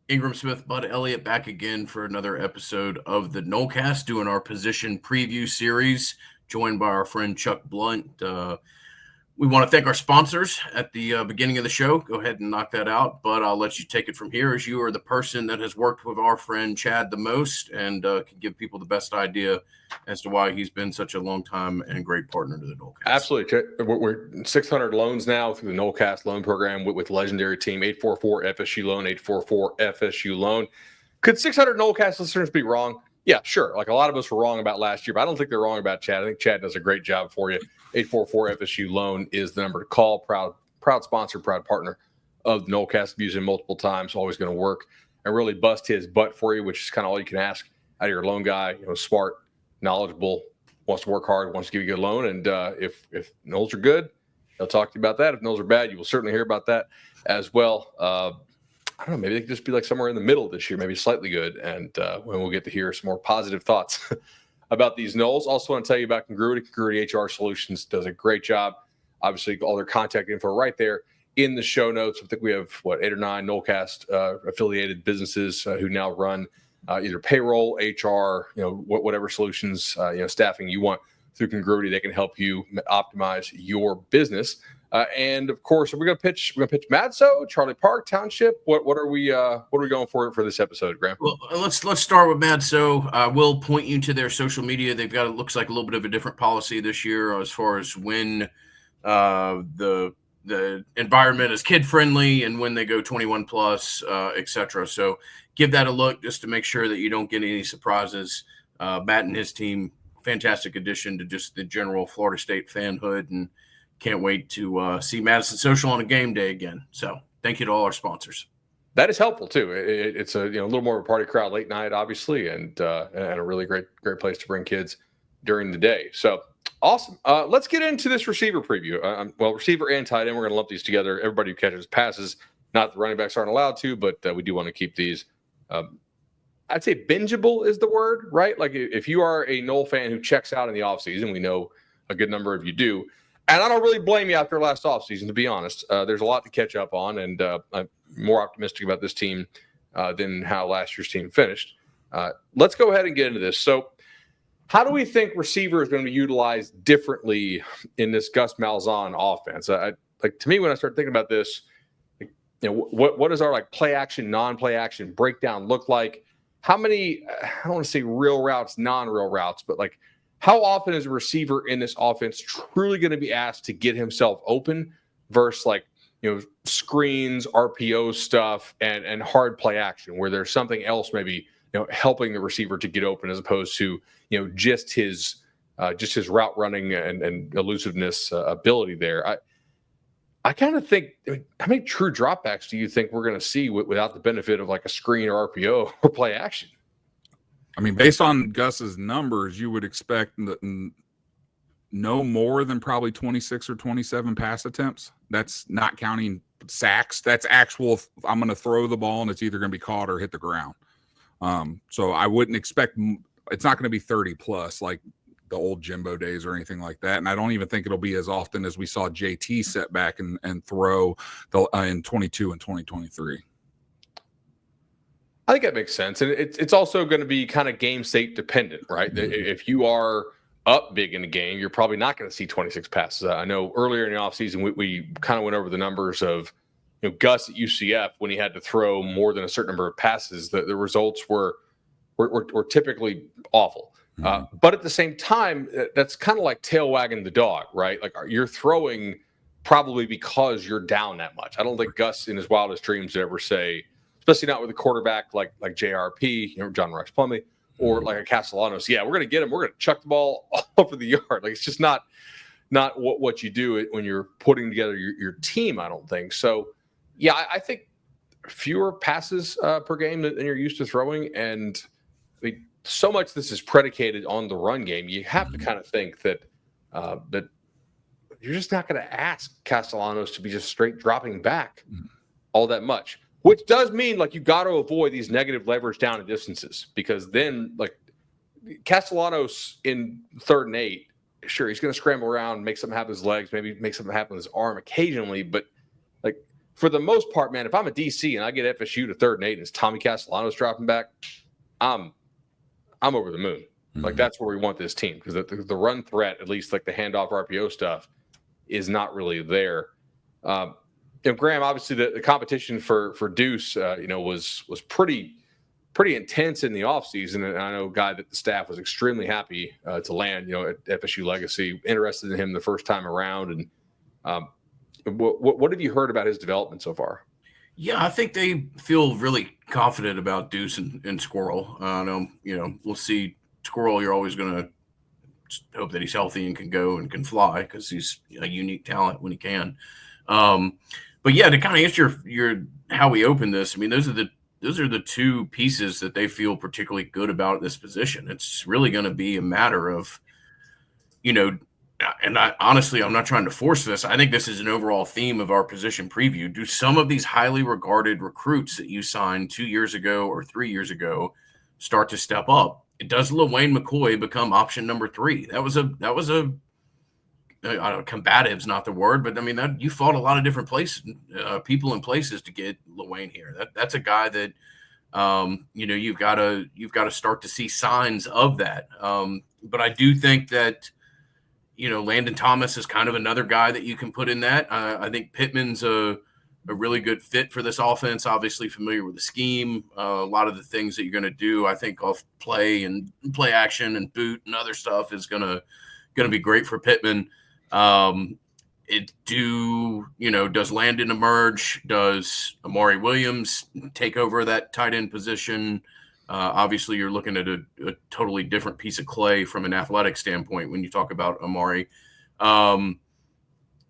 Ingram Smith, Bud Elliott back again for another episode of the Nolecast, doing our position preview series, joined by our friend Chuck Blunt. We want to thank our sponsors at the beginning of the show. Go ahead and knock that out, but I'll let you take it from here as you are the person that has worked with our friend Chad the most and can give people the best idea as to why he's been such a long time and great partner to the Nolecast. Absolutely. We're 600 loans now through the Nolecast loan program with legendary team 844 FSU loan, 844 FSU loan. Could 600 Nolecast listeners be wrong? Yeah, sure. Like a lot of us were wrong about last year, but I don't think they're wrong about Chad. I think Chad does a great job for you. 844 FSU loan is the number to call. Proud sponsor, proud partner of the Nolecast. I've used him multiple times. Always going to work and really bust his butt for you, which is kind of all you can ask out of your loan guy. Smart, knowledgeable, wants to work hard, wants to give you a good loan. And if Noles are good, they'll talk to you about that. If Noles are bad, you will certainly hear about that as well. I don't know, maybe they could just be like somewhere in the middle this year, maybe slightly good. And when we'll get to hear some more positive thoughts about these Noles. Also want to tell you about Congruity. Congruity HR Solutions does a great job. Obviously, all their contact info right there in the show notes. I think we have, 8 or 9 Nolecast affiliated businesses who now run either payroll, HR, whatever solutions, staffing you want through Congruity. They can help you optimize your business. And of course, we're going to pitch Madso, Charlie Park Township. What are we going for this episode, Graham? Well, let's start with Madso. I will point you to their social media. They've got, it looks like, a little bit of a different policy this year as far as when the environment is kid friendly and when they go 21 plus, etc. So give that a look just to make sure that you don't get any surprises. Matt and his team, fantastic addition to just the general Florida State fanhood, and can't wait to see Madison Social on a game day again. So thank you to all our sponsors. That is helpful too. It's a little more of a party crowd late night, obviously, and a really great place to bring kids during the day. So awesome. Let's get into this receiver preview. Receiver and tight end, we're going to lump these together. Everybody who catches passes, not the running backs aren't allowed to, but we do want to keep these. I'd say bingeable is the word, right? Like if you are a Nole fan who checks out in the offseason, we know a good number of you do. And I don't really blame you after last offseason, to be honest. There's a lot to catch up on, and I'm more optimistic about this team than how last year's team finished. Let's go ahead and get into this. So how do we think receiver is going to be utilized differently in this Gus Malzahn offense? To me, when I start thinking about this, what does our play action, non-play action breakdown look like? How many, I don't want to say real routes, non-real routes, but how often is a receiver in this offense truly going to be asked to get himself open versus screens, RPO stuff, and hard play action where there's something else maybe helping the receiver to get open as opposed to just his route running and elusiveness ability there. I kind of think, how many true dropbacks do you think we're going to see without the benefit of a screen or RPO or play action? I mean, based on Gus's numbers, you would expect no more than probably 26 or 27 pass attempts. That's not counting sacks. That's actual, I'm going to throw the ball and it's either going to be caught or hit the ground. So I wouldn't expect, it's not going to be 30 plus like the old Jimbo days or anything like that. And I don't even think it'll be as often as we saw JT set back and throw in 22 and 2023. I think that makes sense. And it's also going to be kind of game state dependent, right? Mm-hmm. If you are up big in the game, you're probably not going to see 26 passes. I know earlier in the offseason, we kind of went over the numbers of Gus at UCF when he had to throw more than a certain number of passes. The results were typically awful. Mm-hmm. But at the same time, that's kind of like tail wagging the dog, right? Like you're throwing probably because you're down that much. I don't think Gus in his wildest dreams would ever say, especially not with a quarterback like JRP, John Rex Plumlee, or like a Castellanos. Yeah, we're going to get him. We're going to chuck the ball all over the yard. It's just not what you do when you're putting together your team, I don't think. So, yeah, I think fewer passes per game than you're used to throwing. And so much this is predicated on the run game. You have to kind of think that you're just not going to ask Castellanos to be just straight dropping back all that much. Which does mean you got to avoid these negative leverage down and distances because then Castellanos in 3rd and 8, sure, he's going to scramble around, make something happen with his legs, maybe make something happen with his arm occasionally, but for the most part, man, if I'm a DC and I get FSU to 3rd and 8 and it's Tommy Castellanos dropping back, I'm over the moon. Like, that's where we want this team, because the run threat, at least like the handoff RPO stuff, is not really there. Graham, obviously the competition for Deuce, was pretty intense in the offseason. And I know a guy that the staff was extremely happy to land, at FSU Legacy, interested in him the first time around. And what have you heard about his development so far? Yeah, I think they feel really confident about Deuce and Squirrel. We'll see. Squirrel, you're always going to hope that he's healthy and can go and can fly, because he's a unique talent when he can. But yeah, to kind of answer your how we open this, I mean, those are the two pieces that they feel particularly good about this position. It's really going to be a matter of, and honestly, I'm not trying to force this. I think this is an overall theme of our position preview. Do some of these highly regarded recruits that you signed 2 years ago or 3 years ago start to step up? Does LaWayne McCoy become option number 3? That was a I don't know, combative's not the word, but I mean, that you fought a lot of different places, people and places to get LaWayne here. That's a guy that, you've got to start to see signs of that. But I do think that, Landon Thomas is kind of another guy that you can put in that. I think Pittman's a really good fit for this offense, obviously familiar with the scheme. A lot of the things that you're going to do, I think, off play and play action and boot and other stuff is going to be great for Pittman. Does Landon emerge? Does Amari Williams take over that tight end position? Obviously, you're looking at a totally different piece of clay from an athletic standpoint when you talk about Amari.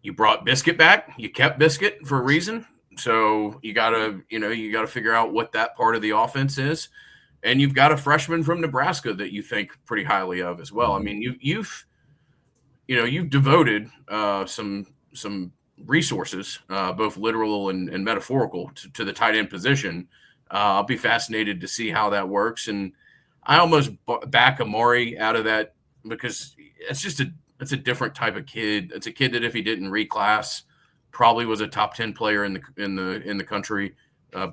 You brought Biscuit back. You kept Biscuit for a reason. So you gotta figure out what that part of the offense is. And you've got a freshman from Nebraska that you think pretty highly of as well. I mean, you've devoted some resources, both literal and metaphorical, to the tight end position. I'll be fascinated to see how that works. And I almost back Amari out of that, because it's a different type of kid. It's a kid that if he didn't reclass, probably was a top 10 player in the country.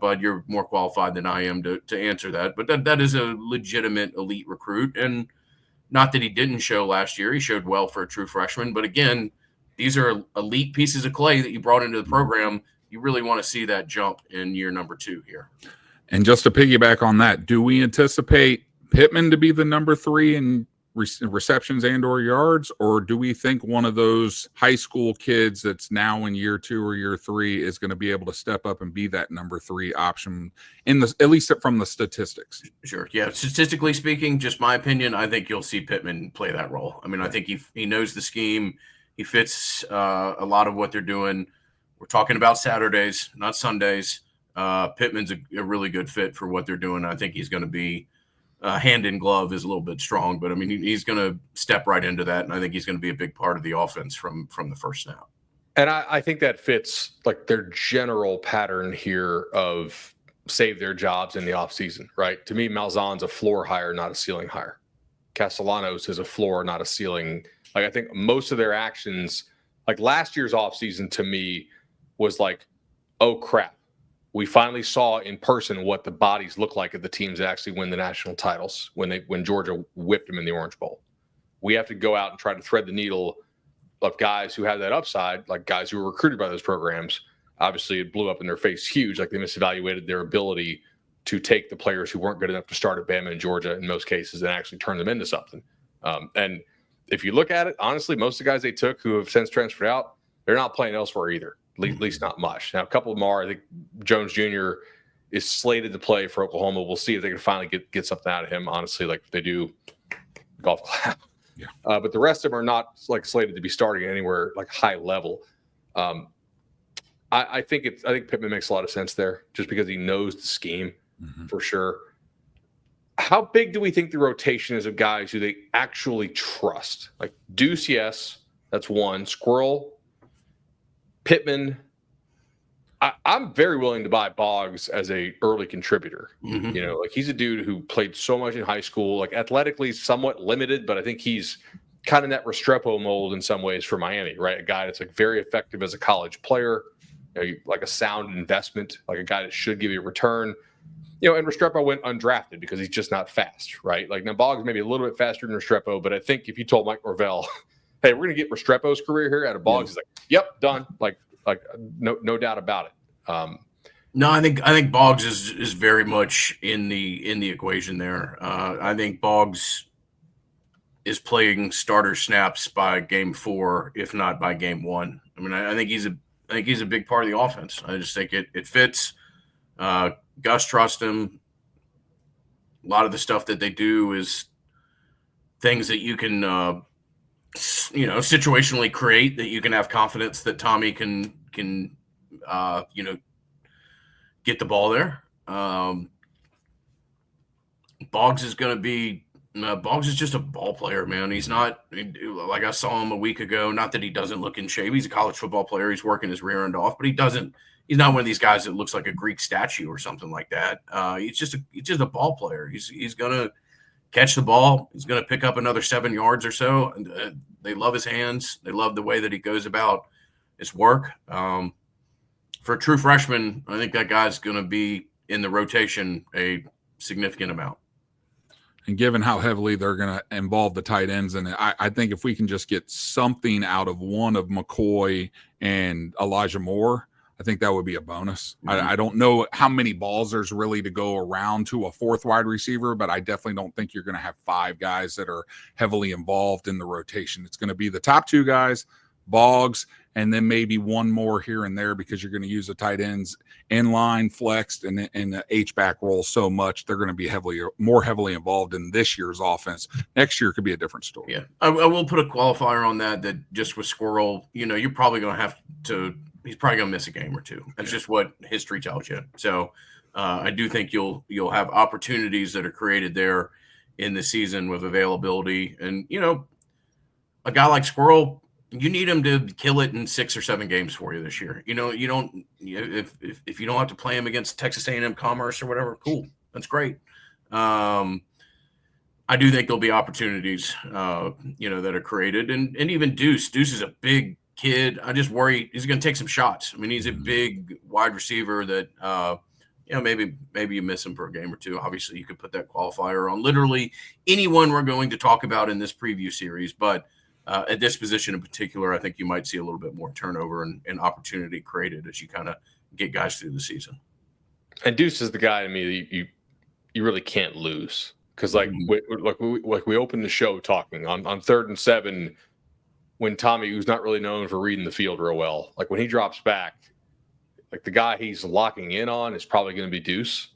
Bud, you're more qualified than I am to answer that. But that is a legitimate elite recruit. And not that he didn't show last year. He showed well for a true freshman. But again, these are elite pieces of clay that you brought into the program. You really want to see that jump in year number 2 here. And just to piggyback on that, do we anticipate Pittman to be the number 3 in receptions and or yards, or do we think one of those high school kids that's now in year 2 or year 3 is going to be able to step up and be that number 3 option at least from the statistics? Sure. Yeah. Statistically speaking, just my opinion, I think you'll see Pittman play that role. I mean, I think he knows the scheme. He fits a lot of what they're doing. We're talking about Saturdays, not Sundays. Pittman's a really good fit for what they're doing. I think he's going to be hand in glove is a little bit strong, but I mean, he's going to step right into that. And I think he's going to be a big part of the offense from the first snap. And I think that fits like their general pattern here of save their jobs in the offseason, right? To me, Malzahn's a floor hire, not a ceiling hire. Castellanos is a floor, not a ceiling. Like, I think most of their actions, like last year's offseason to me was like, oh crap. We finally saw in person what the bodies look like of the teams that actually win the national titles when Georgia whipped them in the Orange Bowl. We have to go out and try to thread the needle of guys who have that upside, like guys who were recruited by those programs. Obviously, it blew up in their face huge. Like, they misevaluated their ability to take the players who weren't good enough to start at Bama and Georgia in most cases and actually turn them into something. And if you look at it, honestly, most of the guys they took who have since transferred out, they're not playing elsewhere either. At least not much. Now, a couple of them are. I think Jones Jr. is slated to play for Oklahoma. We'll see if they can finally get something out of him, honestly, like if they do golf clap. Yeah. But the rest of them are not like slated to be starting anywhere like high level. I think Pittman makes a lot of sense there just because he knows the scheme for sure. How big do we think the rotation is of guys who they actually trust? Like Deuce, yes, that's one. Squirrel, Pittman. I'm very willing to buy Boggs as a early contributor. Like he's a dude who played so much in high school, like athletically somewhat limited, but I think he's kind of that Restrepo mold in some ways for Miami, right? A guy that's like very effective as a college player, like a sound investment, like a guy that should give you a return. And Restrepo went undrafted because he's just not fast, right? Like now Boggs maybe a little bit faster than Restrepo, but I think if you told Mike Norvell, hey, we're going to get Restrepo's career here out of Boggs, he's like, yep, done. Like no doubt about it. No, I think Boggs is very much in the equation there. I think Boggs is playing starter snaps by game 4, if not by game 1. I mean, I think he's a big part of the offense. I just think it fits. Gus trusts him. A lot of the stuff that they do is things that you can, situationally create, that you can have confidence that Tommy can get the ball there. Boggs is going to be. Boggs is just a ball player, man. He's not like I saw him a week ago. Not that he doesn't look in shape. He's a college football player. He's working his rear end off, but he's not one of these guys that looks like a Greek statue or something like that. He's just a ball player. He's gonna catch the ball. He's gonna pick up another 7 yards or so. And they love his hands. They love the way that he goes about his work. For a true freshman, I think that guy's gonna be in the rotation a significant amount. And given how heavily they're going to involve the tight ends, and I think if we can just get something out of one of McCoy and Elijah Moore, I think that would be a bonus. Mm-hmm. I don't know how many balls there's really to go around to a 4th wide receiver, but I definitely don't think you're going to have 5 guys that are heavily involved in the rotation. It's going to be the top 2 guys, Boggs, and then maybe one more here and there because you're going to use the tight ends in line, flexed, and the H-back role so much. They're going to be more heavily involved in this year's offense. Next year could be a different story. Yeah, I will put a qualifier on that just with Squirrel, you're probably going to have to – he's probably going to miss a game or 2. That's just what history tells you. So I do think you'll have opportunities that are created there in the season with availability. And, a guy like Squirrel – you need him to kill it in 6 or 7 games for you this year. You don't if you don't have to play him against Texas A&M Commerce or whatever, cool. That's great. I do think there'll be opportunities, that are created. And even Deuce is a big kid. I just worry he's going to take some shots. I mean, he's a big wide receiver that, maybe you miss him for a game or 2. Obviously, you could put that qualifier on literally anyone we're going to talk about in this preview series, but at this position in particular, I think you might see a little bit more turnover and opportunity created as you kind of get guys through the season. And Deuce is the guy to me that you really can't lose because we opened the show talking on 3rd and 7 when Tommy, who's not really known for reading the field real well, like when he drops back, like the guy he's locking in on is probably going to be Deuce.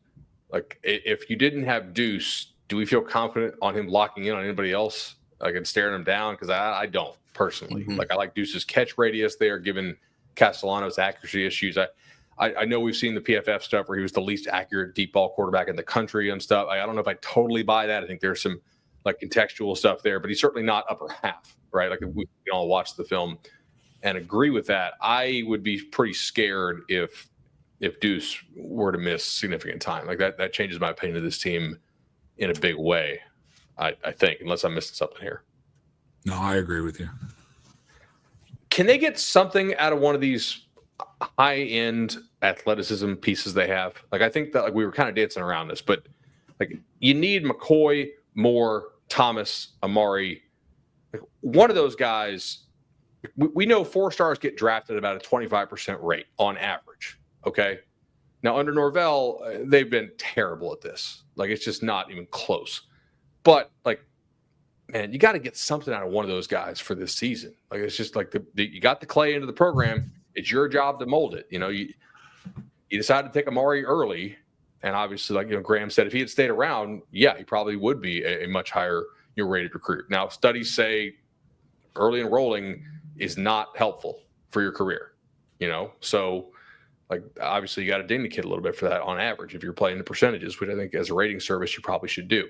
Like if you didn't have Deuce, do we feel confident on him locking in on anybody else? Like and staring him down because I don't personally. Mm-hmm. Like I like Deuce's catch radius there, given Castellanos' accuracy issues. I know we've seen the PFF stuff where he was the least accurate deep ball quarterback in the country and stuff. I don't know if I totally buy that. I think there's some like contextual stuff there, but he's certainly not upper half, right? Like we can all watch the film and agree with that. I would be pretty scared if Deuce were to miss significant time. Like that changes my opinion of this team in a big way. I think, unless I'm missing something here. No, I agree with you. Can they get something out of one of these high-end athleticism pieces they have? Like, I think that like we were kind of dancing around this, but like you need McCoy, Moore, Thomas, Amari. Like, one of those guys, we know 4 stars get drafted at about a 25% rate on average, okay? Now, under Norvell, they've been terrible at this. Like, it's just not even close. But like, man, you got to get something out of one of those guys for this season. Like, it's just like you got the clay into the program. It's your job to mold it. You decided to take Amari early, and obviously, like Graham said, if he had stayed around, yeah, he probably would be a much higher rated recruit. Now, studies say early enrolling is not helpful for your career. So like obviously you got to ding the kid a little bit for that on average if you're playing the percentages, which I think as a rating service you probably should do.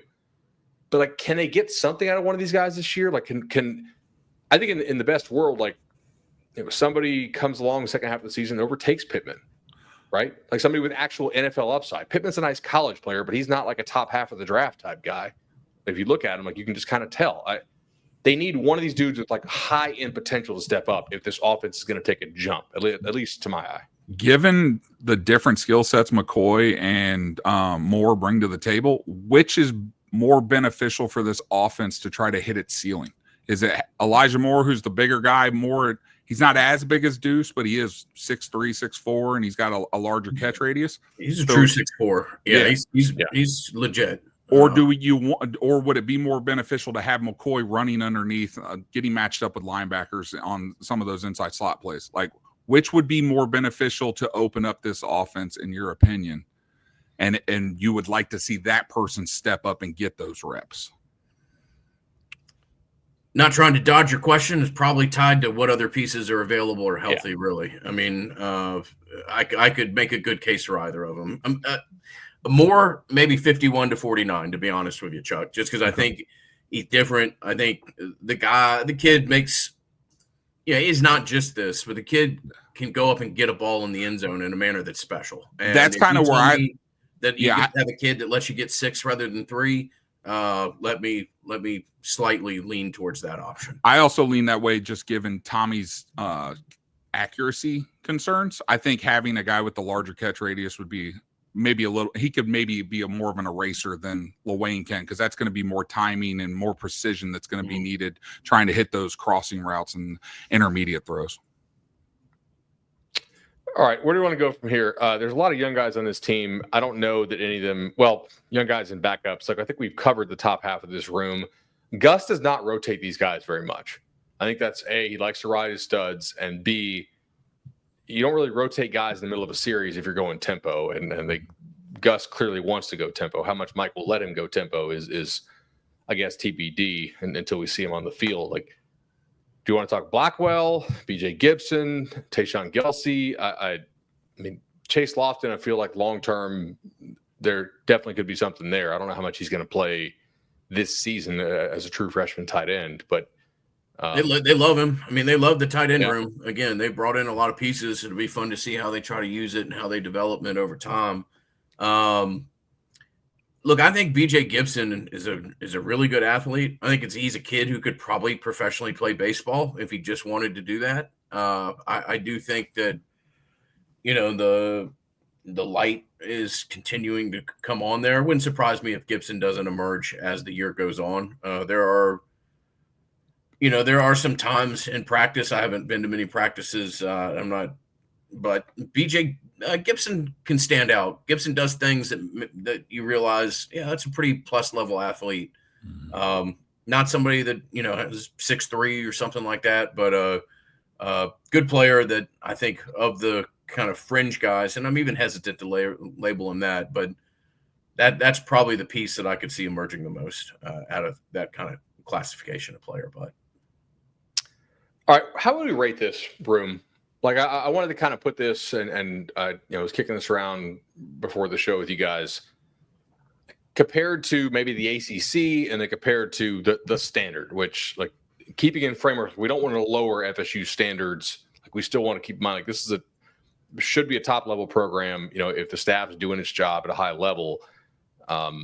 But like, can they get something out of one of these guys this year? Like, can I think in the best world, like somebody comes along the second half of the season and overtakes Pittman, right? Like somebody with actual NFL upside. Pittman's a nice college player, but he's not like a top half of the draft type guy. If you look at him, like you can just kind of tell. They need one of these dudes with like high end potential to step up if this offense is going to take a jump, at least to my eye. Given the different skill sets McCoy and Moore bring to the table, which is more beneficial for this offense to try to hit its ceiling? Is it Elijah Moore, who's the bigger guy? More, he's not as big as Deuce, but he is 6'3", 6'4", and he's got a larger catch radius. He's a true 6'4". Yeah, yeah. He's legit. Or do you want, or would it be more beneficial to have McCoy running underneath, getting matched up with linebackers on some of those inside slot plays? Like, which would be more beneficial to open up this offense, in your opinion? And you would like to see that person step up and get those reps. Not trying to dodge your question, is probably tied to what other pieces are available or healthy. Really, I mean, I could make a good case for either of them. More maybe 51-49, to be honest with you, Chuck. Just because I think he's different. I think the kid makes. Yeah, he's not just this, but the kid can go up and get a ball in the end zone in a manner that's special. And that's kind of where you have a kid that lets you get 6 rather than 3. Let me slightly lean towards that option. I also lean that way, just given Tommy's accuracy concerns. I think having a guy with the larger catch radius would be maybe a little. He could maybe be more of an eraser than LaWayne can, because that's going to be more timing and more precision that's going to be needed trying to hit those crossing routes and intermediate throws. All right, where do we want to go from here? There's a lot of young guys on this team. I don't know that any of them, young guys and backups. Like, I think we've covered the top half of this room. Gus does not rotate these guys very much. I think that's A, he likes to ride his studs, and B, you don't really rotate guys in the middle of a series if you're going tempo, and Gus clearly wants to go tempo. How much Mike will let him go tempo is I guess, TBD until we see him on the field. Like, do you want to talk Blackwell, BJ Gibson, Tayshaun Gelsey? I mean, Chase Lofton, I feel like long-term, there definitely could be something there. I don't know how much he's going to play this season as a true freshman tight end, but they love him. I mean, they love the tight end room. Again, they brought in a lot of pieces. It'll be fun to see how they try to use it and how they develop it over time. Look, I think BJ Gibson is a really good athlete. I think he's a kid who could probably professionally play baseball if he just wanted to do that. I do think that, the light is continuing to come on there. It wouldn't surprise me if Gibson doesn't emerge as the year goes on. There are some times in practice. I haven't been to many practices. But BJ Gibson can stand out. Gibson does things that you realize, that's a pretty plus level athlete. Mm-hmm. Not somebody that, has 6'3" or something like that, but a good player that I think of the kind of fringe guys, and I'm even hesitant to label him that, but that's probably the piece that I could see emerging the most out of that kind of classification of player. But all right, how would we rate this room? Like, I wanted to kind of put this and I was kicking this around before the show with you guys, compared to maybe the ACC and then compared to the standard, which, like, keeping in framework, we don't want to lower FSU standards. Like, we still want to keep in mind, like, this should be a top level program. If the staff is doing its job at a high level, how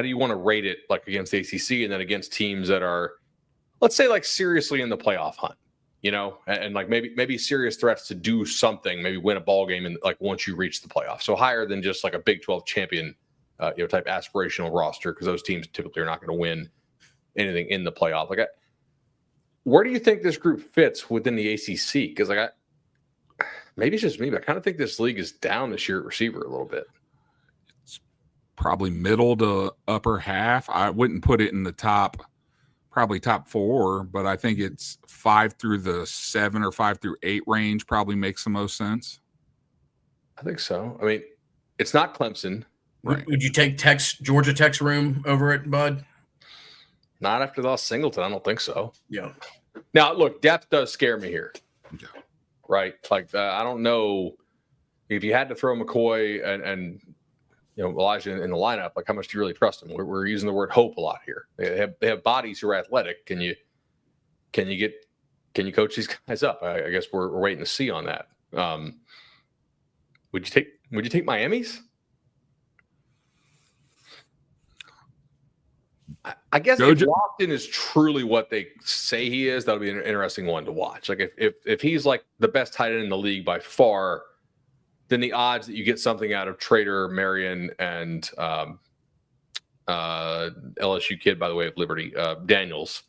do you want to rate it, like, against the ACC and then against teams that are, let's say, like, seriously in the playoff hunt? And like maybe serious threats to do something, maybe win a ball game, and like once you reach the playoffs, so higher than just like a Big 12 champion, type aspirational roster, because those teams typically are not going to win anything in the playoff. Like, where do you think this group fits within the ACC? Because maybe it's just me, but I kind of think this league is down this year at receiver a little bit. It's probably middle to upper half. I wouldn't put it in the probably top 4, but I think it's 5 through the 7 or 5 through 8 range probably makes the most sense. I think so. I mean, it's not Clemson. Right. Would you take Georgia Tech's room over it, Bud? Not after the loss Singleton. I don't think so. Yeah. Now, look, depth does scare me here. Yeah. Right. Like, I don't know if you had to throw McCoy and Elijah in the lineup, like, how much do you really trust them? We're using the word hope a lot here. They have bodies who are athletic. Can you coach these guys up? I guess we're waiting to see on that. Would you take Miami's? I guess if Lofton is truly what they say he is, that'll be an interesting one to watch. Like, if he's like the best tight end in the league by far, then the odds that you get something out of Trader, Marion, and LSU kid, by the way, of Liberty, Daniels,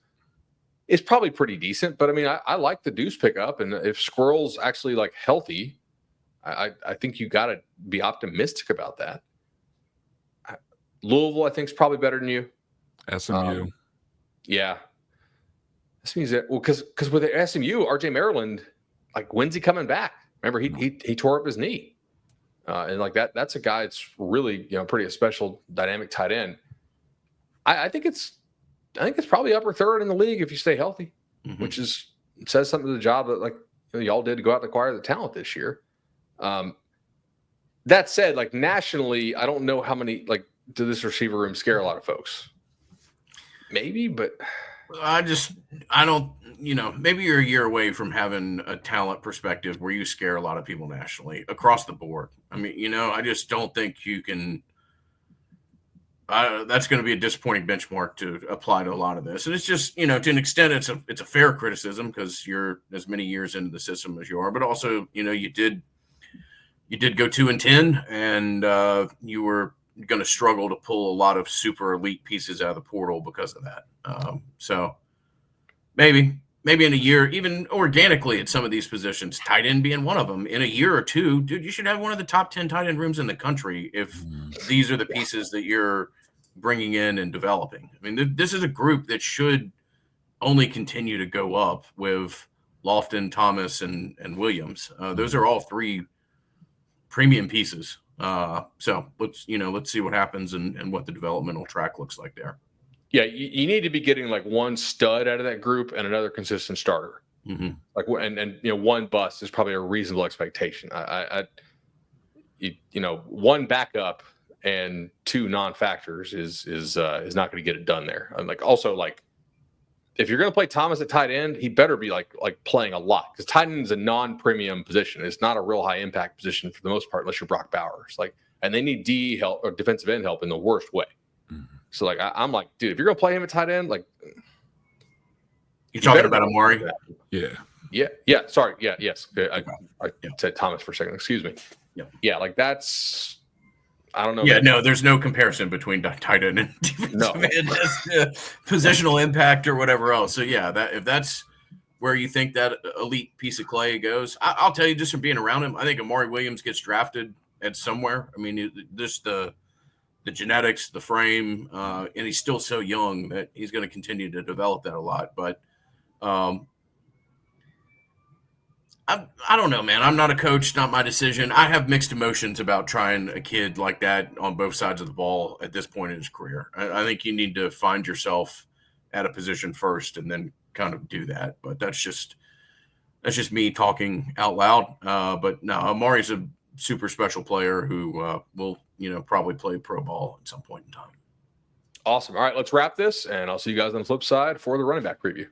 is probably pretty decent. But I mean, I like the Deuce pickup, and if Squirrel's actually like healthy, I think you got to be optimistic about that. Louisville, I think, is probably better than you. SMU. Yeah. This means that, well, because with the SMU, RJ Maryland, like, when's he coming back? Remember, he tore up his knee. And like that's a guy that's really, pretty a special dynamic tight end. I think it's probably upper third in the league if you stay healthy, which says something to the job that, like, y'all did to go out and acquire the talent this year. That said, like, nationally, I don't know how many, like, did this receiver room scare a lot of folks? Maybe, but I don't, maybe you're a year away from having a talent perspective where you scare a lot of people nationally across the board. I mean, I just don't think you can. That's going to be a disappointing benchmark to apply to a lot of this. And it's just, to an extent, it's a fair criticism because you're as many years into the system as you are. But also, you did go 2-10, and you were going to struggle to pull a lot of super elite pieces out of the portal because of that. So maybe in a year, even organically at some of these positions, tight end being one of them, in a year or two, dude, you should have one of the top 10 tight end rooms in the country if these are the pieces that you're bringing in and developing. I mean, this is a group that should only continue to go up with Lofton, Thomas, and Williams. Those are all three premium pieces. So let's see what happens and what the developmental track looks like there. Yeah, you need to be getting like one stud out of that group and another consistent starter. Like, and one bust is probably a reasonable expectation. One backup and two non-factors is not going to get it done there. And like, also, like, if you're going to play Thomas at tight end, he better be like playing a lot, because tight end is a non-premium position. It's not a real high impact position for the most part, unless you're Brock Bowers. Like, and they need D help or defensive end help in the worst way. So like, I'm like, dude, if you're going to play him at tight end, like, you're talking about Amari. Yeah. Sorry. Yeah. Yes. I said Thomas for a second. Excuse me. Yeah. Like, that's. I don't know. Yeah, no, there's no comparison between tight end and defensive end, positional impact or whatever else. So yeah, if that's where you think that elite piece of clay goes, I'll tell you, just from being around him, I think Amari Williams gets drafted at somewhere. I mean, just the genetics, the frame, and he's still so young that he's going to continue to develop that a lot. But I don't know, man. I'm not a coach, not my decision. I have mixed emotions about trying a kid like that on both sides of the ball at this point in his career. I think you need to find yourself at a position first and then kind of do that. But that's just me talking out loud. But no, Amari's a super special player who will, probably play pro ball at some point in time. Awesome. All right, let's wrap this, and I'll see you guys on the flip side for the running back preview.